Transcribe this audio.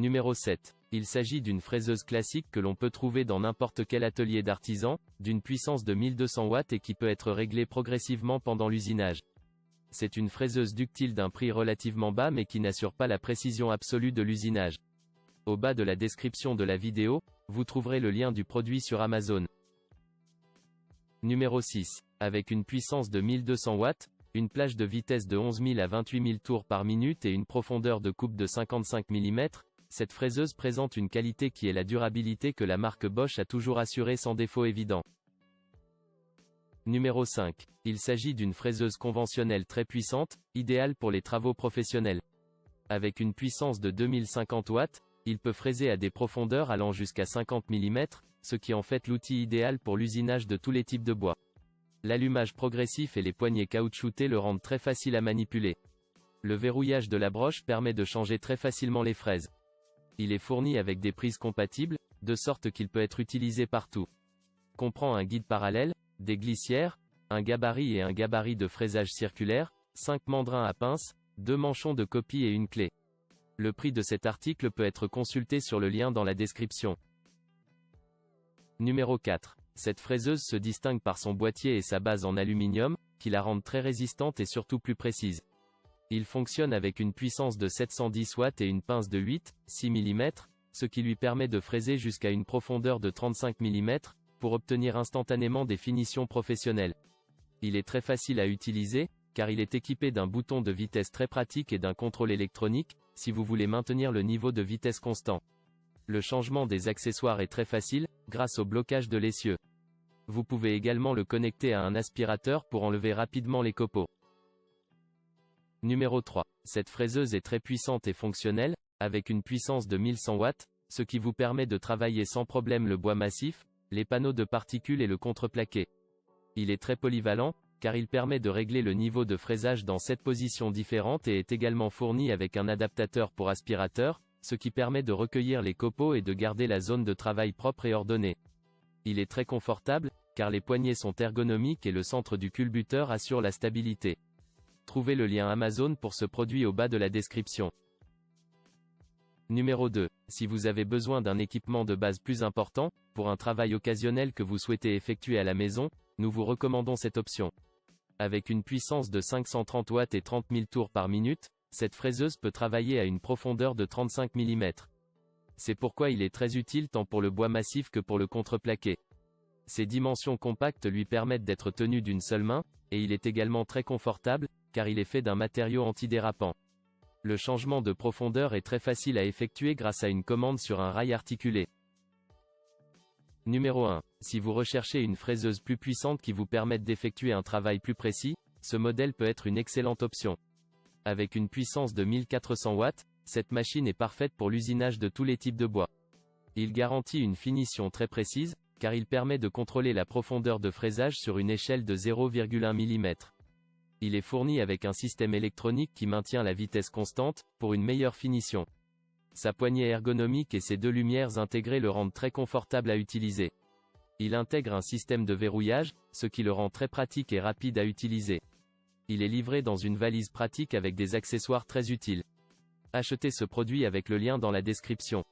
Numéro 7. Il s'agit d'une fraiseuse classique que l'on peut trouver dans n'importe quel atelier d'artisan, d'une puissance de 1200 watts et qui peut être réglée progressivement pendant l'usinage. C'est une fraiseuse ductile d'un prix relativement bas mais qui n'assure pas la précision absolue de l'usinage. Au bas de la description de la vidéo, vous trouverez le lien du produit sur Amazon. Numéro 6. Avec une puissance de 1200 watts, une plage de vitesse de 11 000 à 28 000 tours par minute et une profondeur de coupe de 55 mm, cette fraiseuse présente une qualité qui est la durabilité que la marque Bosch a toujours assurée sans défaut évident. Numéro 5. Il s'agit d'une fraiseuse conventionnelle très puissante, idéale pour les travaux professionnels. Avec une puissance de 2050 watts, il peut fraiser à des profondeurs allant jusqu'à 50 mm, ce qui en fait l'outil idéal pour l'usinage de tous les types de bois. L'allumage progressif et les poignées caoutchoutées le rendent très facile à manipuler. Le verrouillage de la broche permet de changer très facilement les fraises. Il est fourni avec des prises compatibles, de sorte qu'il peut être utilisé partout. Comprend un guide parallèle, des glissières, un gabarit et un gabarit de fraisage circulaire, 5 mandrins à pince, 2 manchons de copie et une clé. Le prix de cet article peut être consulté sur le lien dans la description. Numéro 4. Cette fraiseuse se distingue par son boîtier et sa base en aluminium, qui la rendent très résistante et surtout plus précise. Il fonctionne avec une puissance de 710 watts et une pince de 8-6 mm, ce qui lui permet de fraiser jusqu'à une profondeur de 35 mm, pour obtenir instantanément des finitions professionnelles. Il est très facile à utiliser, car il est équipé d'un bouton de vitesse très pratique et d'un contrôle électronique, si vous voulez maintenir le niveau de vitesse constant. Le changement des accessoires est très facile, grâce au blocage de l'essieu. Vous pouvez également le connecter à un aspirateur pour enlever rapidement les copeaux. Numéro 3. Cette fraiseuse est très puissante et fonctionnelle, avec une puissance de 1100 watts, ce qui vous permet de travailler sans problème le bois massif, les panneaux de particules et le contreplaqué. Il est très polyvalent, car il permet de régler le niveau de fraisage dans 7 positions différentes et est également fourni avec un adaptateur pour aspirateur, ce qui permet de recueillir les copeaux et de garder la zone de travail propre et ordonnée. Il est très confortable, car les poignées sont ergonomiques et le centre du culbuteur assure la stabilité. Trouvez le lien Amazon pour ce produit au bas de la description. Numéro 2. Si vous avez besoin d'un équipement de base plus important, pour un travail occasionnel que vous souhaitez effectuer à la maison, nous vous recommandons cette option. Avec une puissance de 530 watts et 30 000 tours par minute, cette fraiseuse peut travailler à une profondeur de 35 mm. C'est pourquoi il est très utile tant pour le bois massif que pour le contreplaqué. Ses dimensions compactes lui permettent d'être tenu d'une seule main, et il est également très confortable, car il est fait d'un matériau antidérapant. Le changement de profondeur est très facile à effectuer grâce à une commande sur un rail articulé. Numéro 1. Si vous recherchez une fraiseuse plus puissante qui vous permette d'effectuer un travail plus précis, ce modèle peut être une excellente option. Avec une puissance de 1400 watts, cette machine est parfaite pour l'usinage de tous les types de bois. Il garantit une finition très précise, car il permet de contrôler la profondeur de fraisage sur une échelle de 0,1 mm. Il est fourni avec un système électronique qui maintient la vitesse constante, pour une meilleure finition. Sa poignée ergonomique et ses 2 lumières intégrées le rendent très confortable à utiliser. Il intègre un système de verrouillage, ce qui le rend très pratique et rapide à utiliser. Il est livré dans une valise pratique avec des accessoires très utiles. Achetez ce produit avec le lien dans la description.